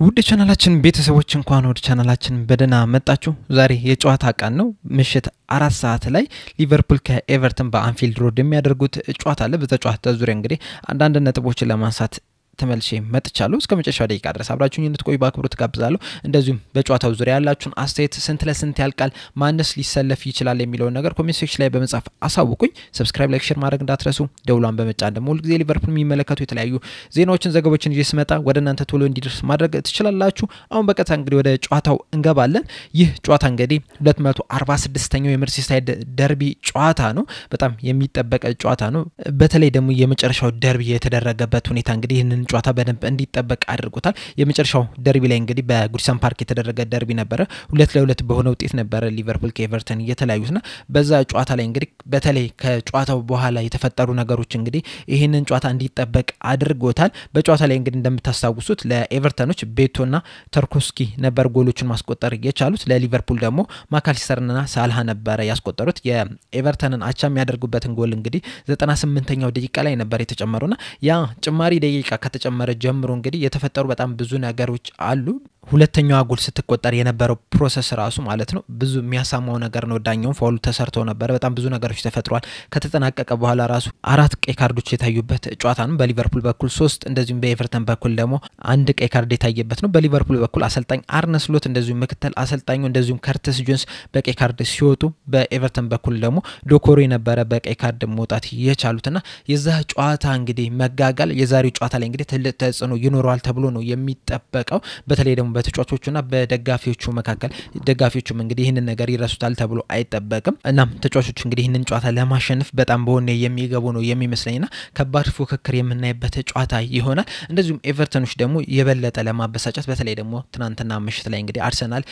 ውድ ቻናላችን ቤተሰቦች እንኳን ወደ ቻናላችን በደና መጣችሁ። ዛሬ የጨዋታ ቀን ነው። ምሽት 4 ሰዓት ላይ ሊቨርፑል ከኤቨርተን በአንፊልድ ሮድ የሚያደርጉት ጨዋታ አለ። በተጨዋታው ዙሪያ እንግዲህ አንዳንድ ነጥቦችን ለማንሳት ተመልሼ መጥቻለሁ። እስከ መጨረሻው ደቂቃ ድረስ አብራችሁኝ እንድትቆዩ በአክብሮት ጋብዛለሁ። እንደዚሁም በጨዋታው ዙሪያ ያላችሁን አስተያየት ስንት ለስንት ያልቃል፣ ማንስ ሊሰለፍ ይችላል የሚለው ነገር ኮሜንት ሴክሽን ላይ በመጻፍ አሳውቁኝ። ሰብስክራይብ፣ ላይክ፣ ሼር ማድረግ እንዳትረሱ። ደውሏን በመጫን ደግሞ ሁሉ ጊዜ ሊቨርፑል የሚመለከቱ የተለያዩ ዜናዎችን፣ ዘገባዎችን ይዤ ስመጣ ወደ እናንተ ቶሎ እንዲደርስ ማድረግ ትችላላችሁ። አሁን በቀጥታ እንግዲህ ወደ ጨዋታው እንገባለን። ይህ ጨዋታ እንግዲህ 246ኛው የመርሲሳይድ ደርቢ ጨዋታ ነው። በጣም የሚጠበቅ ጨዋታ ነው። በተለይ ደግሞ የመጨረሻው ደርቢ የተደረገበት ሁኔታ እንግዲህ ይህንን ጨዋታ በደንብ እንዲጠበቅ አድርጎታል። የመጨረሻው ደርቢ ላይ እንግዲህ በጉዲሰን ፓርክ የተደረገ ደርቢ ነበር። 2-2 በሆነ ውጤት ነበር ሊቨርፑል ከኤቨርተን የተለያዩትና በዛ ጨዋታ ላይ እንግዲህ በተለይ ከጨዋታው በኋላ የተፈጠሩ ነገሮች እንግዲህ ይሄንን ጨዋታ እንዲጠበቅ አድርጎታል። በጨዋታ ላይ እንግዲህ እንደምታስታውሱት ለኤቨርተኖች ቤቶና ተርኮስኪ ነበር ጎሎችን ማስቆጠር የቻሉት። ለሊቨርፑል ደግሞ ማካሊስተርና ሳልሃ ነበር ያስቆጠሩት። የኤቨርተንን አቻ የሚያደርጉበትን ጎል እንግዲህ 98ኛው ደቂቃ ላይ ነበር የተጨመረውና ያ ጭማሪ ደቂቃ ከተጨመረ ጀምሮ እንግዲህ የተፈጠሩ በጣም ብዙ ነገሮች አሉ። ሁለተኛው ጎል ስትቆጠር የነበረው ፕሮሰስ ራሱ ማለት ነው ብዙ የሚያሳማው ነገር ነው። ዳኛው ፋውል ተሰርቶ ነበር። በጣም ብዙ ነገሮች ተፈጥሯል። ከተጠናቀቀ በኋላ ራሱ 4 ቀይ ካርዶች የታዩበት ጨዋታ ነው። በሊቨርፑል በኩል 3 እንደዚሁም በኤቨርተን በኩል ደግሞ 1 ቀይ ካርድ የታየበት ነው። በሊቨርፑል በኩል አሰልጣኝ አርነ ስሎት እንደዚሁም ምክትል አሰልጣኙ እንደዚሁም ከርቲስ ጆንስ በቀይ ካርድ ሲወጡ፣ በኤቨርተን በኩል ደግሞ ዶኮሮ የነበረ በቀይ ካርድ መውጣት የቻሉትና የዛ ጨዋታ እንግዲህ መጋጋል የዛሬው ጨዋታ ላይ እንግዲህ ትልቅ ተጽዕኖ ይኖረዋል ተብሎ ነው የሚጠበቀው። በተለይ ደግሞ በተጫዋቾቹና በደጋፊዎቹ መካከል ደጋፊዎቹም እንግዲህ ይህንን ነገር ይረሱታል ተብሎ አይጠበቅም። እናም ተጫዋቾቹ እንግዲህ ይህንን ጨዋታ ለማሸነፍ በጣም በወኔ የሚገቡ ነው የሚመስለኝና ከባድ ፉክክር የምናይበት ጨዋታ ይሆናል። እንደዚሁም ኤቨርተኖች ደግሞ የበለጠ ለማበሳጨት በተለይ ደግሞ ትናንትና ምሽት ላይ እንግዲህ አርሰናል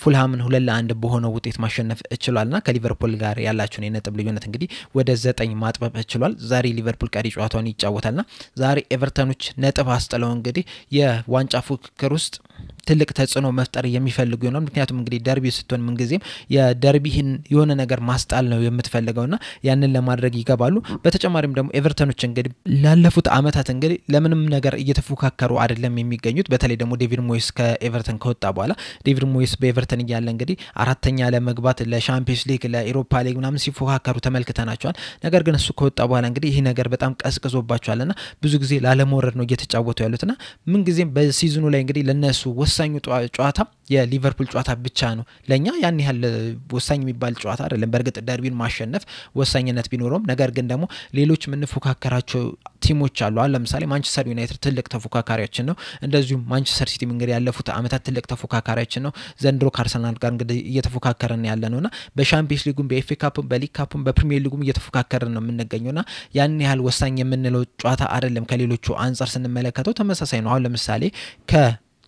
ፉልሃምን 2-1 በሆነው ውጤት ማሸነፍ እችሏልና ከሊቨርፑል ጋር ያላቸውን የነጥብ ልዩነት እንግዲህ ወደ 9 ማጥበብ እችሏል። ዛሬ ሊቨርፑል ቀሪ ጨዋታውን ይጫወታልና ዛሬ ኤቨርተኖች ነጥብ አስጥለው እንግዲህ የዋንጫ ፉክክር ውስጥ ትልቅ ተጽዕኖ መፍጠር የሚፈልጉ ነው። ምክንያቱም እንግዲህ ደርቢ ስትሆን ምን ጊዜም የደርቢህን የሆነ ነገር ማስጣል ነው የምትፈልገውና ያንን ለማድረግ ይገባሉ። በተጨማሪም ደግሞ ኤቨርተኖች እንግዲህ ላለፉት አመታት እንግዲህ ለምንም ነገር እየተፎካከሩ አይደለም የሚገኙት። በተለይ ደግሞ ዴቪድ ሞይስ ከኤቨርተን ከወጣ በኋላ ዴቪድ ሞይስ በኤቨርተን እያለ እንግዲህ አራተኛ ለመግባት ለሻምፒዮንስ ሊግ ለኢሮፓ ሊግ ምናምን ሲፎካከሩ ተመልክተናቸዋል። ነገር ግን እሱ ከወጣ በኋላ እንግዲህ ይሄ ነገር በጣም ቀዝቅዞባቸዋልና ብዙ ጊዜ ላለመውረድ ነው እየተጫወቱ ያሉትና ምን ጊዜም በሲዝኑ ላይ እንግዲህ ለነሱ ወሳኙ ጨዋታ የሊቨርፑል ጨዋታ ብቻ ነው። ለኛ ያን ያህል ወሳኝ የሚባል ጨዋታ አይደለም። በርግጥ ደርቢን ማሸነፍ ወሳኝነት ቢኖርም ነገር ግን ደግሞ ሌሎች ምንፎካከራቸው ቲሞች አሉ። ለምሳሌ ማንቸስተር ዩናይትድ ትልቅ ተፎካካሪያችን ነው። እንደዚሁም ማንቸስተር ሲቲ እንግዲህ ያለፉት አመታት ትልቅ ተፎካካሪያችን ነው። ዘንድሮ ከአርሰናል ጋር እንግዲህ እየተፎካከረን ያለነውና በሻምፒዮንስ ሊጉም በኤፍኤ ካፕም በሊግ ካፕም በፕሪሚየር ሊጉም እየተፎካከረን ነው የምንገኘውና ያን ያህል ወሳኝ የምንለው ጨዋታ አይደለም። ከሌሎቹ አንፃር ስንመለከተው ተመሳሳይ ነው። አሁን ለምሳሌ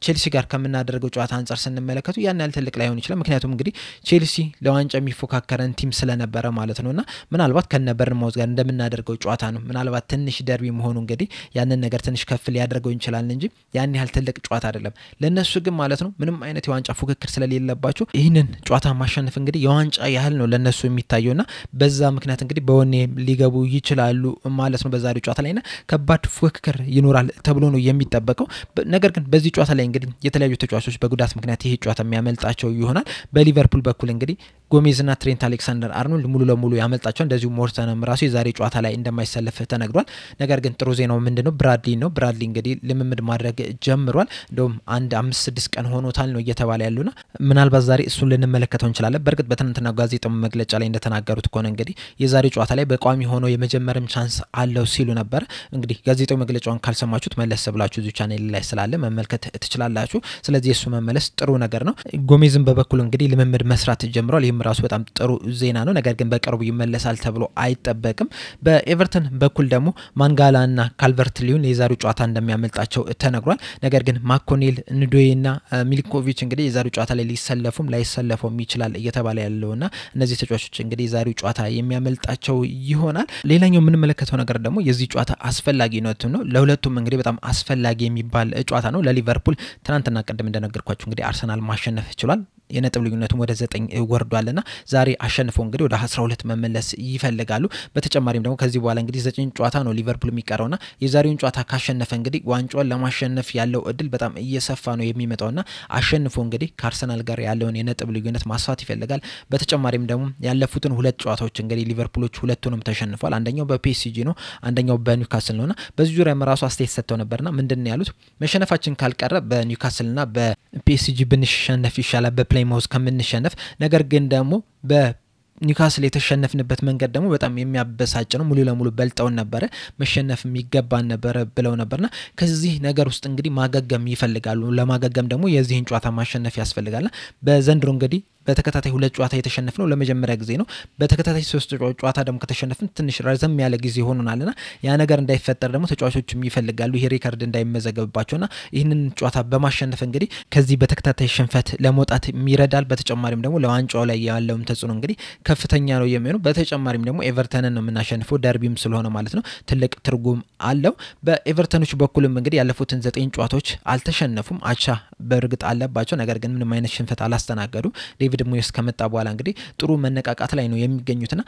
ቼልሲ ጋር ከምናደርገው ጨዋታ አንፃር ስንመለከቱ ያን ያህል ትልቅ ላይሆን ይችላል። ምክንያቱም እንግዲህ ቼልሲ ለዋንጫ የሚፎካከረን ቲም ስለነበረ ማለት ነውና ምናልባት ከነበርንማውዝ ጋር እንደምናደርገው ጨዋታ ነው። ምናልባት ትንሽ ደርቢ መሆኑ እንግዲህ ያንን ነገር ትንሽ ከፍ ሊያደርገው ይችላል እንጂ ያን ያህል ትልቅ ጨዋታ አይደለም። ለነሱ ግን ማለት ነው ምንም አይነት የዋንጫ ፉክክር ስለሌለባቸው ይህንን ጨዋታ ማሸነፍ እንግዲህ የዋንጫ ያህል ነው ለነሱ የሚታየውና በዛ ምክንያት እንግዲህ በወኔ ሊገቡ ይችላሉ ማለት ነው በዛሬው ጨዋታ ላይና ከባድ ፉክክር ይኖራል ተብሎ ነው የሚጠበቀው። ነገር ግን በዚህ ጨዋታ ላይ እንግዲህ የተለያዩ ተጫዋቾች በጉዳት ምክንያት ይሄ ጨዋታ የሚያመልጣቸው ይሆናል። በሊቨርፑል በኩል እንግዲህ ጎሜዝና ትሬንት አሌክሳንደር አርኖልድ ሙሉ ለሙሉ ያመልጣቸው። እንደዚሁ ሞርተንም ራሱ የዛሬ ጨዋታ ላይ እንደማይሰለፍ ተነግሯል። ነገር ግን ጥሩ ዜናው ምንድነው ብራድሊ ነው። ብራድሊ እንግዲህ ልምምድ ማድረግ ጀምሯል። እንደውም 1-5-6 ቀን ሆኖታል ነው እየተባለ ያሉና ምናልባት ዛሬ እሱን ልንመለከተው እንችላለን። በርግጥ በትናንትና ጋዜጣው መግለጫ ላይ እንደተናገሩት ከሆነ እንግዲህ የዛሬ ጨዋታ ላይ በቋሚ ሆኖ የመጀመርም ቻንስ አለው ሲሉ ነበር። እንግዲህ ጋዜጣው መግለጫውን ካልሰማችሁት መለስ ብላችሁ እዚህ ቻናል ላይ ስላለ መመልከት ትችላላችሁ። ስለዚህ እሱ መመለስ ጥሩ ነገር ነው። ጎሜዝም በበኩሉ እንግዲህ ልምምድ መስራት ጀምሯል። ይህም ራሱ በጣም ጥሩ ዜና ነው። ነገር ግን በቅርቡ ይመለሳል ተብሎ አይጠበቅም። በኤቨርተን በኩል ደግሞ ማንጋላና ካልቨርት ሊዩን የዛሬው ጨዋታ እንደሚያመልጣቸው ተነግሯል። ነገር ግን ማኮኔል፣ ንዶይና ሚሊኮቪች እንግዲህ የዛሬው ጨዋታ ላይ ሊሰለፉም ላይሰለፉም ይችላል እየተባለ ያለውና እነዚህ ተጫዋቾች እንግዲህ የዛሬው ጨዋታ የሚያመልጣቸው ይሆናል። ሌላኛው የምንመለከተው ነገር ደግሞ የዚህ ጨዋታ አስፈላጊነቱ ነው። ለሁለቱም እንግዲህ በጣም አስፈላጊ የሚባል ጨዋታ ነው። ለሊቨርፑል ትናንትና ቀደም እንደነገርኳችሁ እንግዲህ አርሰናል ማሸነፍ ይችላል። የነጥብ ልዩነቱም ወደ 9 ወርዷልና ዛሬ አሸንፈው እንግዲህ ወደ 12 መመለስ ይፈልጋሉ። በተጨማሪም ደግሞ ከዚህ በኋላ እንግዲህ 9 ጨዋታ ነው ሊቨርፑል የሚቀረውና የዛሬውን ጨዋታ ካሸነፈ እንግዲህ ዋንጫውን ለማሸነፍ ያለው እድል በጣም እየሰፋ ነው የሚመጣውና አሸንፈው እንግዲህ ከአርሰናል ጋር ያለውን የነጥብ ልዩነት ማስፋት ይፈልጋል። በተጨማሪም ደግሞ ያለፉትን ሁለት ጨዋታዎች እንግዲህ ሊቨርፑሎች ሁለቱንም ተሸንፏል። አንደኛው በፒኤስጂ ነው፣ አንደኛው በኒውካስል ነውና በዚህ ዙሪያ ራሱ አስተያየት ሰጥተው ነበርና ምንድነው ያሉት? መሸነፋችን ካልቀረ በኒውካስልና በፒኤስጂ ብንሸነፍ ይሻላል በፕሌይማውዝ ከምንሸነፍ፣ ነገር ግን ደግሞ በኒውካስል የተሸነፍንበት መንገድ ደግሞ በጣም የሚያበሳጭ ነው። ሙሉ ለሙሉ በልጠውን ነበር፣ መሸነፍ የሚገባን ነበር ብለው ነበርና ከዚህ ነገር ውስጥ እንግዲህ ማገገም ይፈልጋሉ። ለማገገም ደግሞ የዚህን ጨዋታ ማሸነፍ ያስፈልጋልና በዘንድሮ እንግዲህ በተከታታይ ሁለት ጨዋታ የተሸነፍነው ለመጀመሪያ ጊዜ ነው። በተከታታይ 3 ጨዋታ ደግሞ ከተሸነፍን ትንሽ ረዘም ያለ ጊዜ ሆኖናልና ያ ነገር እንዳይፈጠር ደግሞ ተጫዋቾችም ይፈልጋሉ ይሄ ሪከርድ እንዳይመዘገብባቸውና ይህንን ጨዋታ በማሸነፍ እንግዲህ ከዚህ በተከታታይ ሽንፈት ለመውጣት ይረዳል። በተጨማሪም ደግሞ ለዋንጫው ላይ ያለውም ተጽዕኖ እንግዲህ ከፍተኛ ነው የሚሆነው። በተጨማሪም ደግሞ ኤቨርተንን ነው የምናሸንፈው ደርቢም ስለሆነ ማለት ነው ትልቅ ትርጉም አለው። በኤቨርተኖች በኩልም እንግዲህ ያለፉትን 9 ጨዋታዎች አልተሸነፉም፣ አቻ በእርግጥ አለባቸው፣ ነገር ግን ምንም አይነት ሽንፈት አላስተናገዱ። ዴቪድ ሞይስ ከመጣ በኋላ እንግዲህ ጥሩ መነቃቃት ላይ ነው የሚገኙትና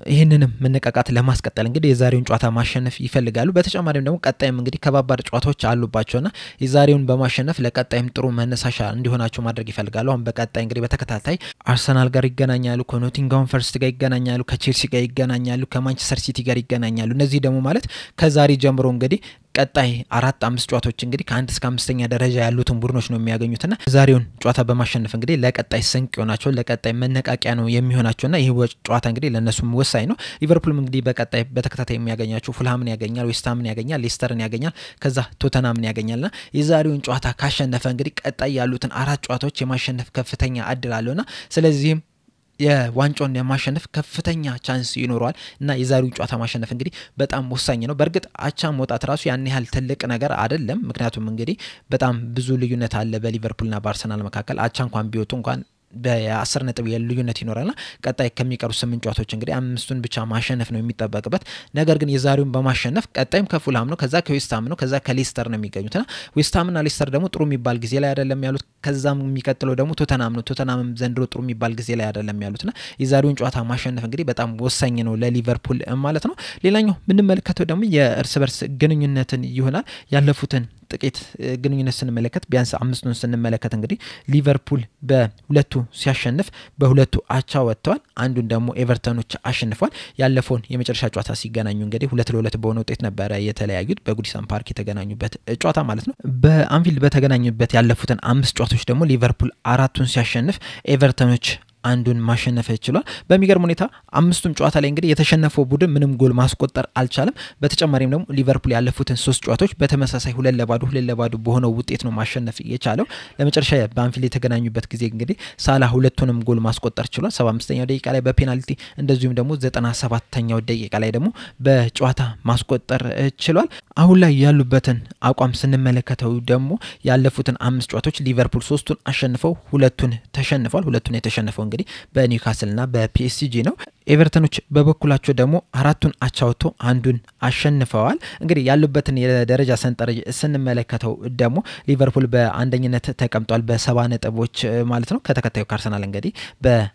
ይህንንም መነቃቃት ለማስቀጠል እንግዲህ የዛሬውን ጨዋታ ማሸነፍ ይፈልጋሉ። በተጨማሪም ደግሞ ቀጣይም እንግዲህ ከባባድ ጨዋታዎች አሉባቸውና የዛሬውን በማሸነፍ ለቀጣይም ጥሩ መነሳሻ እንዲሆናቸው ማድረግ ይፈልጋሉ። አሁን በቀጣይ እንግዲህ በተከታታይ አርሰናል ጋር ይገናኛሉ፣ ከኖቲንግሃም ፎረስት ጋር ይገናኛሉ፣ ከቼልሲ ጋር ይገናኛሉ፣ ከማንቸስተር ሲቲ ጋር ይገናኛሉ። እነዚህ ደግሞ ማለት ከዛሬ ጀምሮ እንግዲህ ቀጣይ 4-5 ጨዋታዎች እንግዲህ ከ1 እስከ 5ኛ ደረጃ ያሉትን ቡድኖች ነው የሚያገኙትና ዛሬውን ጨዋታ በማሸነፍ እንግዲህ ለቀጣይ ስንቅ ይሆናቸው፣ ለቀጣይ መነቃቂያ ነው የሚሆናቸውና ይህ ጨዋታ እንግዲህ ለነሱም ወሳኝ ነው። ሊቨርፑልም እንግዲህ በቀጣይ በተከታታይ የሚያገኛቸው ፉልሃምን ያገኛል፣ ዌስትሃምን ያገኛል፣ ሌስተርን ያገኛል፣ ከዛ ቶተናምን ያገኛልና የዛሬውን ጨዋታ ካሸነፈ እንግዲህ ቀጣይ ያሉትን 4 ጨዋታዎች የማሸነፍ ከፍተኛ እድል አለውና ስለዚህም የዋንጫውን የማሸነፍ ከፍተኛ ቻንስ ይኖረዋል እና የዛሬው ጨዋታ ማሸነፍ እንግዲህ በጣም ወሳኝ ነው። በእርግጥ አቻ መውጣት ራሱ ያን ያህል ትልቅ ነገር አይደለም፣ ምክንያቱም እንግዲህ በጣም ብዙ ልዩነት አለ በሊቨርፑልና በአርሰናል መካከል። አቻ እንኳን ቢወጡ እንኳን በ10 ነጥብ ልዩነት ይኖራልና ቀጣይ ከሚቀሩ 8 ጨዋታዎች እንግዲህ 5ቱን ብቻ ማሸነፍ ነው የሚጠበቅበት። ነገር ግን የዛሬውን በማሸነፍ ቀጣይም ከፉልሃም ነው፣ ከዛ ከዌስትሃም ነው፣ ከዛ ከሌስተር ነው የሚገኙትና ዌስትሃምና ሌስተር ደግሞ ጥሩ የሚባል ጊዜ ላይ አይደለም ያሉት። ከዛም የሚቀጥለው ደግሞ ቶተናም ነው፣ ቶተናምም ዘንድሮ ጥሩ የሚባል ጊዜ ላይ አይደለም ያሉትና የዛሬውን ጨዋታ ማሸነፍ እንግዲህ በጣም ወሳኝ ነው ለሊቨርፑል ማለት ነው። ሌላኛው ምንመለከተው ደግሞ የእርስ በርስ ግንኙነትን ይሆናል። ያለፉትን ጥቂት ግንኙነት ስንመለከት ቢያንስ 5ቱን ስንመለከት እንግዲህ ሊቨርፑል በሁለቱ ሲያሸንፍ በሁለቱ አቻ ወጥተዋል። አንዱን ደግሞ ኤቨርተኖች አሸንፏል። ያለፈውን የመጨረሻ ጨዋታ ሲገናኙ እንግዲህ 2-2 በሆነ ውጤት ነበረ የተለያዩት በጉዲሰን ፓርክ የተገናኙበት ጨዋታ ማለት ነው። በአንፊልድ በተገናኙበት ያለፉትን 5 ጨዋታዎች ደግሞ ሊቨርፑል 4ቱን ሲያሸንፍ ኤቨርተኖች አንዱን ማሸነፍ ይችላል። በሚገርም ሁኔታ 5ቱም ጨዋታ ላይ እንግዲህ የተሸነፈው ቡድን ምንም ጎል ማስቆጠር አልቻለም። በተጨማሪም ደግሞ ሊቨርፑል ያለፉትን 3 ጨዋታዎች በተመሳሳይ 2-2 በሆነው ውጤት ነው ማሸነፍ የቻለው። ለመጨረሻ በአንፊልድ የተገናኙበት ጊዜ እንግዲህ ሳላህ ሁለቱንም ጎል ማስቆጠር ችሏል። 75ኛው ደቂቃ ላይ በፔናልቲ እንደዚሁም ደግሞ 97ኛው ደቂቃ ላይ ደግሞ በጨዋታ ማስቆጠር ችሏል። አሁን ላይ ያሉበትን አቋም ስንመለከተው ደግሞ ያለፉትን 5 ጨዋታዎች ሊቨርፑል 3ቱን አሸንፈው 2ቱን ተሸንፏል። 2ቱን የተሸነፈው እንግዲህ በኒውካስልና በፒኤስጂ ነው። ኤቨርተኖች በበኩላቸው ደግሞ 4ቱን አቻውቶ አንዱን አሸንፈዋል። እንግዲህ ያሉበትን የደረጃ ሰንጠረዥ ስንመለከተው ደግሞ ሊቨርፑል በአንደኝነት ተቀምጧል በ70 ነጥቦች ማለት ነው። ከተከታዩ አርሰናል እንግዲህ በ9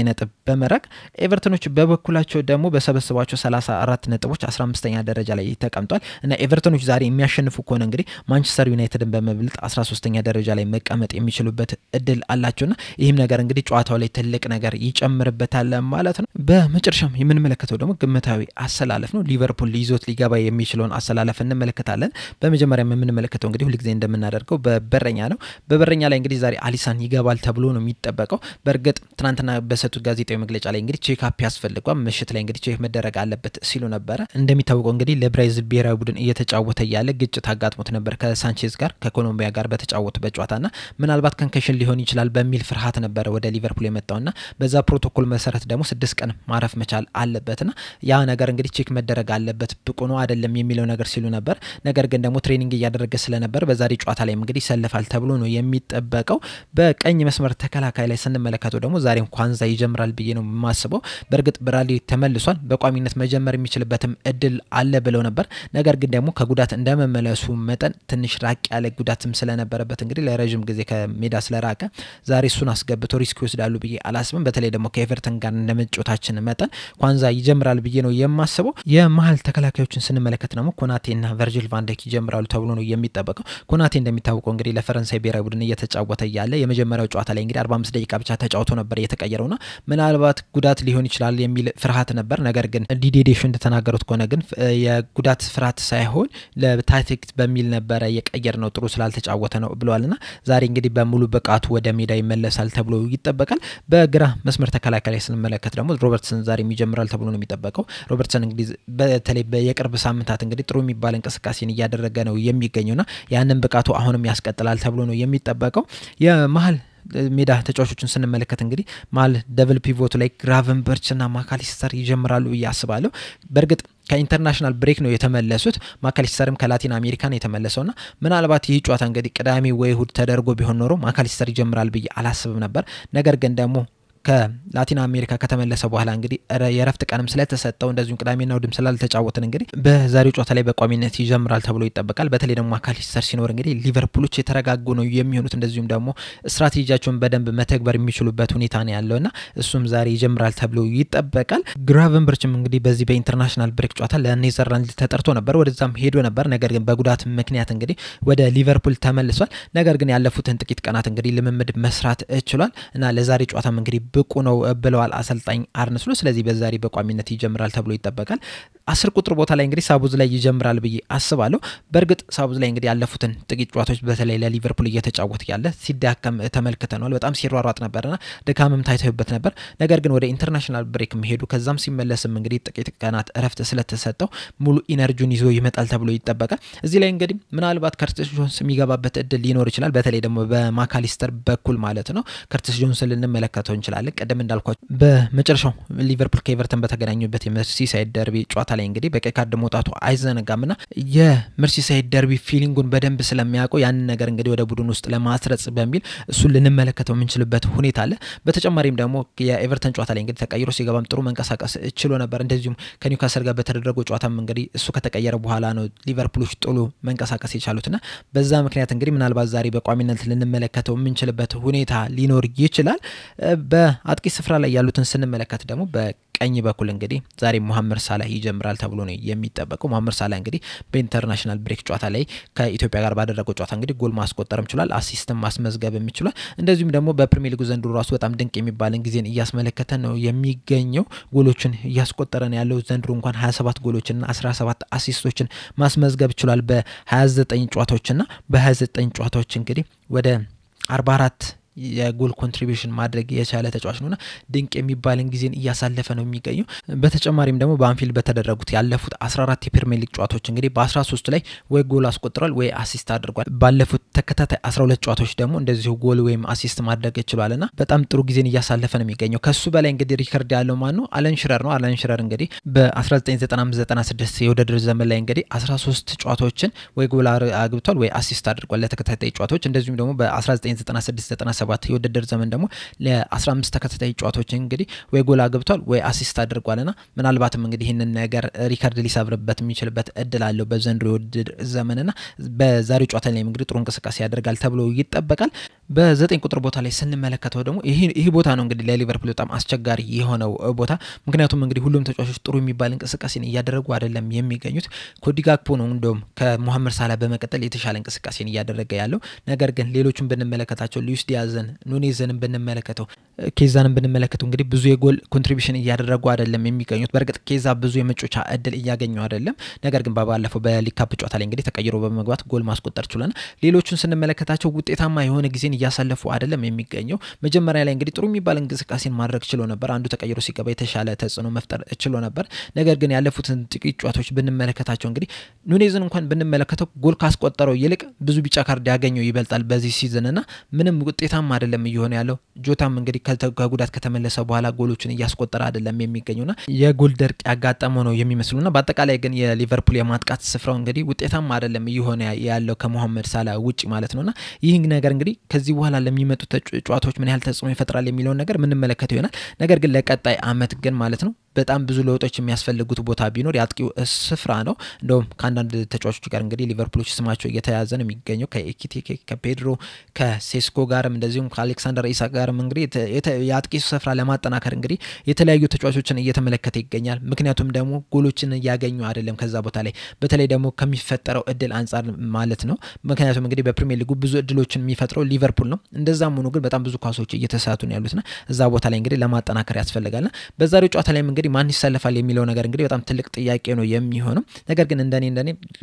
ነጥብ በመራቅ ኤቨርተኖች በበኩላቸው ደግሞ በሰበሰባቸው 34 ነጥቦች 15ኛ ደረጃ ላይ ተቀምጧል እና ኤቨርተኖች ዛሬ የሚያሸንፉ ከሆነ እንግዲህ ማንቸስተር ዩናይትድን በመብለጥ 13ኛ ደረጃ ላይ መቀመጥ የሚችሉበት እድል አላቸውና ይህም ነገር እንግዲህ ጨዋታው ላይ ትልቅ ነገር ይጨምርበታል ማለት ነው። በመጨረሻም የምንመለከተው ደግሞ ግምታዊ አሰላለፍ ነው። ሊቨርፑል ይዞት ሊገባ የሚችለውን አሰላለፍ እንመለከታለን። በመጀመሪያ የምንመለከተው እንግዲህ ሁልጊዜ እንደምናደርገው በበረኛ ነው። በበረኛ ላይ እንግዲህ ዛሬ አሊሰን ይገባል ተብሎ ነው የሚጠበቀው። በእርግጥ ትናንትና በሰጡት ጋዜጣዊ መግለጫ ላይ እንግዲህ ቼክ አፕ ያስፈልጓል፣ ምሽት ላይ እንግዲህ ቼክ መደረግ አለበት ሲሉ ነበር። እንደሚታወቀው እንግዲህ ለብራዚል ብሔራዊ ቡድን እየተጫወተ ያለ ግጭት አጋጥሞት ነበር ከሳንቼዝ ጋር ከኮሎምቢያ ጋር በተጫወቱበት ጨዋታና ምናልባት ከንከሽን ሊሆን ይችላል በሚል ፍርሃት ነበር ወደ ሊቨርፑል የመጣውና በዛ ፕሮቶኮል መሰረት ደግሞ 6 ቀን ማረፍ መቻል አለበትና ያ ነገር እንግዲህ ቼክ መደረግ አለበት ብቁ ነው አይደለም የሚለው ነገር ሲሉ ነበር። ነገር ግን ደግሞ ትሬኒንግ እያደረገ ስለነበር በዛሬ ጨዋታ ላይ እንግዲህ ይሰለፋል ተብሎ ነው የሚጠበቀው። በቀኝ መስመር ተከላካይ ላይ ስንመለከተው ደግሞ ዛሬም ኳንዛ ኳንዛ ይጀምራል ብዬ ነው ማስበው በርግጥ ብራድሊ ተመልሷል በቋሚነት መጀመር የሚችልበትም እድል አለ ብለው ነበር ነገር ግን ደግሞ ከጉዳት እንደመመለሱ መጠን ትንሽ ራቅ ያለ ጉዳትም ስለነበረበት እንግዲህ ለረጅም ጊዜ ከሜዳ ስለራቀ ዛሬ እሱን አስገብቶ ሪስክ ይወስዳሉ ብዬ አላስብም በተለይ ደግሞ ከኤቨርተን ጋር እንደመጫወታችን መጠን ኳንዛ ይጀምራል ብዬ ነው የማስበው የመሃል ተከላካዮችን ስንመለከት ደግሞ ኮናቴና ቨርጂል ቫን ዳይክ ይጀምራሉ ተብሎ ነው የሚጠበቀው ኮናቴ እንደሚታወቀው እንግዲህ ለፈረንሳይ ብሔራዊ ቡድን እየተጫወተ ያለ የመጀመሪያው ጨዋታ ላይ እንግዲህ 45 ደቂቃ ብቻ ተጫውቶ ነበር የተቀየረውና ምናልባት ጉዳት ሊሆን ይችላል የሚል ፍርሃት ነበር ነገር ግን ዲዴዴሽ እንደተናገሩት ከሆነ ግን የጉዳት ፍርሃት ሳይሆን ለታክቲክ በሚል ነበር የቀየር ነው ጥሩ ስላልተጫወተ ነው ብለዋልና ዛሬ እንግዲህ በሙሉ ብቃቱ ወደ ሜዳ ይመለሳል ተብሎ ይጠበቃል በግራ መስመር ተከላካይ ላይ ስንመለከት ደግሞ ሮበርትሰን ዛሬ ይጀምራል ተብሎ ነው የሚጠበቀው ሮበርትሰን እንግዲህ በተለይ በየቅርብ ሳምንታት እንግዲህ ጥሩ የሚባል እንቅስቃሴን እያደረገ ነው የሚገኘውና ያንን ብቃቱ አሁንም ያስቀጥላል ተብሎ ነው የሚጠበቀው የመሃል ሜዳ ተጫዋቾችን ስንመለከት እንግዲህ ማል ደብል ፒቮት ላይ ግራቨንበርችና ማካሊስተር ይጀምራሉ ያስባሉ በርግጥ ከኢንተርናሽናል ብሬክ ነው የተመለሱት ማካሊስተርም ከላቲን አሜሪካን የተመለሰውና ምናልባት ይህ ጨዋታ እንግዲህ ቅዳሜ ወይ እሁድ ተደርጎ ቢሆን ኖሮ ማካሊስተር ይጀምራል ብዬ አላስብም ነበር ነገር ግን ደግሞ ከላቲን አሜሪካ ከተመለሰ በኋላ እንግዲህ የረፍት ቀንም ስለተሰጠው እንደዚሁ ቅዳሜና እሁድም ስላልተጫወተን እንግዲህ በዛሬው ጨዋታ ላይ በቋሚነት ይጀምራል ተብሎ ይጠበቃል በተለይ ደግሞ ማካሊስተር ሲኖር እንግዲህ ሊቨርፑሎች የተረጋጉ ነው የሚሆኑት እንደዚሁም ደግሞ ስትራቴጂያቸውን በደንብ መተግበር የሚችሉበት ሁኔታ ነው ያለውና እሱም ዛሬ ይጀምራል ተብሎ ይጠበቃል ግራቨንበርችም እንግዲህ በዚህ በኢንተርናሽናል ብሬክ ጨዋታ ለኔዘርላንድ ተጠርቶ ነበር ወደዛም ሄዶ ነበር ነገር ግን በጉዳት ምክንያት እንግዲህ ወደ ሊቨርፑል ተመልሷል ነገር ግን ያለፉትን ጥቂት ቀናት እንግዲህ ልምምድ መስራት ችሏል እና ለዛሬ ጨዋታም እንግዲህ ብቁ ነው ብለዋል አሰልጣኝ አርነ ስሎት ስለዚህ በዛሬ በቋሚነት ይጀምራል ተብሎ ይጠበቃል 10 ቁጥር ቦታ ላይ እንግዲህ ሳቡዝ ላይ ይጀምራል ብዬ አስባለሁ በርግጥ ሳቡዝ ላይ እንግዲህ ያለፉትን ጥቂት ጨዋታዎች በተለይ ለሊቨርፑል እየተጫወተ ያለ ሲዳከም ተመልክተናል በጣም ሲሯሯጥ ነበርና ድካምም ታይቶበት ነበር ነገር ግን ወደ ኢንተርናሽናል ብሬክ መሄዱ ከዛም ሲመለስም እንግዲህ ጥቂት ቀናት እረፍት ስለተሰጠው ሙሉ ኢነርጂውን ይዞ ይመጣል ተብሎ ይጠበቃል እዚህ ላይ እንግዲህ ምናልባት ከርቲስ ጆንስ የሚገባበት እድል ሊኖር ይችላል በተለይ ደግሞ በማካሊስተር በኩል ማለት ነው ከርቲስ ጆንስ ልንመለከተው እንችላለን ቀደም እንዳልኳችሁ በመጨረሻው ሊቨርፑል ከኤቨርተን በተገናኙበት የመርሲሳይድ ደርቢ ጨዋታ ላይ እንግዲህ በቀይ ካርድ መውጣቱ አይዘነጋምና የመርሲሳይድ ደርቢ ፊሊንጉን በደንብ ስለሚያውቀው ያን ነገር እንግዲህ ወደ ቡድን ውስጥ ለማስረጽ በሚል እሱ ልንመለከተው የምንችልበት ሁኔታ አለ በተጨማሪም ደግሞ የኤቨርተን ጨዋታ ላይ እንግዲህ ተቀይሮ ሲገባም ጥሩ መንቀሳቀስ ችሎ ነበር እንደዚሁም ከኒውካስል ጋር በተደረገው ጨዋታም እንግዲህ እሱ ከተቀየረ በኋላ ነው ሊቨርፑሎች ጥሩ መንቀሳቀስ የቻሉትና በዛ ምክንያት እንግዲህ ምናልባት ዛሬ በቋሚነት ልንመለከተው የምንችልበት ሁኔታ ሊኖር ይችላል በአጥቂ ስፍራ ላይ ያሉትን ስንመለከት ደግሞ በቀኝ በኩል እንግዲህ ዛሬ መሐመድ ሳላህ ይጀምራል ተብሎ ነው የሚጠበቀው መሐመድ ሳላህ እንግዲህ በኢንተርናሽናል ብሬክ ጨዋታ ላይ ከኢትዮጵያ ጋር ባደረገው ጨዋታ እንግዲህ ጎል ማስቆጠርም ችሏል አሲስትም ማስመዝገብም ይችላል እንደዚሁም ደግሞ በፕሪሚየር ሊግ ዘንድሮ ራሱ በጣም ድንቅ የሚባልን ጊዜን እያስመለከተ ነው የሚገኘው ጎሎችን እያስቆጠረ ነው ያለው ዘንድሮ እንኳን 27 ጎሎችና 17 አሲስቶችን ማስመዝገብ ችሏል በ29 ጨዋታዎችና በ29 ጨዋታዎች እንግዲህ ወደ 44 የጎል ኮንትሪቢዩሽን ማድረግ የቻለ ተጫዋች ነውና ድንቅ የሚባልን ጊዜን እያሳለፈ ነው የሚገኘው በተጨማሪም ደግሞ በአንፊልድ በተደረጉት ያለፉት 14 የፕሪሚየር ሊግ ጨዋታዎች እንግዲህ በ13 ላይ ወይ ጎል አስቆጥሯል ወይ አሲስት አድርጓል ባለፉት ተከታታይ 12 ጨዋታዎች ደግሞ እንደዚሁ ጎል ወይም አሲስት ማድረግ ይችላልና በጣም ጥሩ ጊዜን እያሳለፈ ነው የሚገኘው ከሱ በላይ እንግዲህ ሪከርድ ያለው ማን ነው አለን ሽረር ነው አለን ሽረር እንግዲህ በ1995-96 የውድድር ዘመን ላይ እንግዲህ 13 ጨዋታዎችን ወይ ጎል አግብቷል ወይ አሲስት አድርጓል ለተከታታይ ጨዋታዎች እንደዚሁም ደግሞ በ1996-97 የውድድር ዘመን ደግሞ ለ15 ተከታታይ ጨዋታዎች እንግዲህ ወይ ጎል አግብቷል ወይ አሲስት አድርጓልና ምናልባትም እንግዲህ ይሄንን ነገር ሪከርድ ሊሰብርበት የሚችልበት እድል አለው በዘንድሮ የውድድር ዘመንና በዛሬው ጨዋታ ላይ እንግዲህ ጥሩ እንቅስቃሴ ያደርጋል ተብሎ ይጠበቃል በ9 ቁጥር ቦታ ላይ ስንመለከተው ደግሞ ይሄ ቦታ ነው እንግዲህ ለሊቨርፑል በጣም አስቸጋሪ የሆነው ቦታ ምክንያቱም እንግዲህ ሁሉም ተጫዋቾች ጥሩ የሚባል እንቅስቃሴን እያደረጉ አይደለም የሚገኙት ኮዲ ጋክፖ ነው እንደውም ከመሐመድ ሳላህ በመቀጠል የተሻለ እንቅስቃሴን እያደረገ ያለው ነገር ግን ሌሎችን ብንመለከታቸው ሉዊስ ዲያዝን ኑኔዝን ብንመለከተው ኬዛንም ብንመለከተው እንግዲህ ብዙ የጎል ኮንትሪቢዩሽን እያደረጉ አይደለም የሚገኙት በርግጥ ኬዛ ብዙ የመጮቻ እድል እያገኘው አይደለም ነገር ግን ባለፈው በሊግ ካፕ ጨዋታ ላይ እንግዲህ ተቀይሮ በመግባት ጎል ማስቆጠር ችሏል ሌሎቹን ስንመለከታቸው ውጤታማ የሆነ ጊዜን እያሳለፉ አይደለም የሚገኘው መጀመሪያ ላይ እንግዲህ ጥሩ የሚባል እንቅስቃሴን ማድረግ ችሎ ነበር አንዱ ተቀይሮ ሲገባ የተሻለ ተጽዕኖ መፍጠር ችሎ ነበር ነገር ግን ያለፉትን ጥቂት ጨዋታዎች ብንመለከታቸው እንግዲህ ኑኔዝን እንኳን ብንመለከተው ጎል ካስቆጠረው ይልቅ ብዙ ቢጫ ካርድ ያገኘው ይበልጣል በዚህ ሲዝንና ምንም ውጤታማ አይደለም እየሆነ ያለው ጆታም እንግዲህ ከጉዳት ከተመለሰ በኋላ ጎሎችን እያስቆጠረ አይደለም የሚገኙና የጎል ደርቅ ያጋጠመው ነው የሚመስሉና በአጠቃላይ ግን የሊቨርፑል የማጥቃት ስፍራው እንግዲህ ውጤታማ አይደለም እየሆነ ያለው ከሞሐመድ ሳላ ውጪ ማለት ነውና ይህ ነገር እንግዲህ ከዚህ በኋላ ለሚመጡ ጨዋታዎች ምን ያህል ተጽዕኖ ይፈጥራል የሚለው ነገር ምን መለከተው ይሆናል። ነገር ግን ለቀጣይ አመት ግን ማለት ነው በጣም ብዙ ለውጦች የሚያስፈልጉት ቦታ ቢኖር ያጥቂው ስፍራ ነው። እንደውም ከአንዳንድ ተጫዋቾች ጋር እንግዲህ ሊቨርፑሎች ስማቸው እየተያዘ ነው የሚገኘው ከኤኪቲኬ ከፔድሮ ከሴስኮ ጋርም እንደዚሁም ከአሌክሳንደር ኢሳክ ጋርም እንግዲህ ያጥቂ ስፍራ ለማጠናከር እንግዲህ የተለያዩ ተጫዋቾችን እየተመለከተ ይገኛል። ምክንያቱም ደግሞ ጎሎችን ያገኙ አይደለም ከዛ ቦታ ላይ በተለይ ደግሞ ከሚፈጠረው እድል አንፃር ማለት ነው። ምክንያቱም እንግዲህ በፕሪሚየር ሊጉ ብዙ እድሎችን የሚፈጥረው ሊቨርፑል ነው። እንደዛም ሆኖ ግን በጣም ብዙ ኳሶች እየተሳቱ ነው ያሉትና እዛ ቦታ ላይ እንግዲህ ለማጠናከር ያስፈልጋልና በዛሬው ጨዋታ ላይ እንግዲህ ማን ይሰለፋል የሚለው ነገር እንግዲህ በጣም ትልቅ ጥያቄ ነው የሚሆነው። ነገር ግን እንደኔ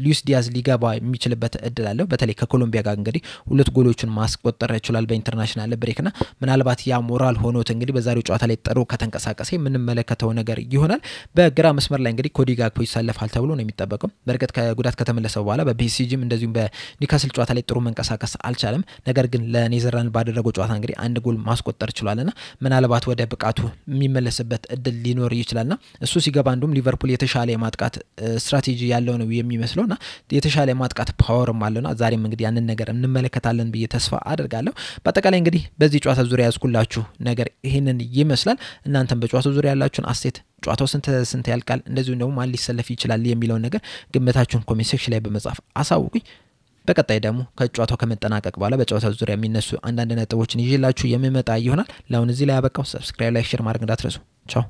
ሉዊስ ዲያዝ ሊገባ የሚችልበት እድል አለው። በተለይ ከኮሎምቢያ ጋር እንግዲህ 2 ጎሎችን ማስቆጠር ይችላል በኢንተርናሽናል ብሬክና ምናልባት ያ ሞራል ሆኖት እንግዲህ በዛሬው ጨዋታ ላይ ጥሩ ከተንቀሳቀሰ የምንመለከተው ነገር ይሆናል። በግራ መስመር ላይ እንግዲህ ኮዲ ጋክፖ ይሰለፋል ተብሎ ነው የሚጠበቀው። በርግጥ ከጉዳት ከተመለሰ በኋላ በፒኤስጂም እንደዚሁም በኒውካስል ጨዋታ ላይ ጥሩ መንቀሳቀስ አልቻለም። ነገር ግን ለኔዘርላንድ ባደረገው ጨዋታ እንግዲህ 1 ጎል ማስቆጠር ችሏልና ምናልባት ወደ ብቃቱ የሚመለስበት እድል ሊኖር ይችላልና እሱ ሲገባ እንደውም ሊቨርፑል የተሻለ የማጥቃት ስትራቴጂ ያለው ነው የሚመስለውና የተሻለ የማጥቃት ፓወርም አለውና ዛሬም እንግዲህ ያንን ነገር እንመለከታለን ብዬ ተስፋ አደርጋለሁ። በአጠቃላይ እንግዲህ በዚህ ጨዋታ ዙሪያ ያዝኩላችሁ ነገር ይሄንን ይመስላል። እናንተም በጨዋታው ዙሪያ ያላችሁን አስተያየት ጨዋታው ስንት ያልቃል እንደዚሁም ደግሞ ማን ሊሰለፍ ይችላል የሚለው ነገር ግምታችሁን ኮሜንት ሴክሽን ላይ በመጻፍ አሳውቁኝ። በቀጣይ ደግሞ ከጨዋታው ከመጠናቀቅ በኋላ በጨዋታው ዙሪያ የሚነሱ አንዳንድ ነጥቦችን ይዤላችሁ የምመጣ ይሆናል። ለአሁን እዚህ ላይ ያበቃው። ሰብስክራይብ፣ ላይክ፣ ሼር ማድረግ እንዳትረሱ። ቻው።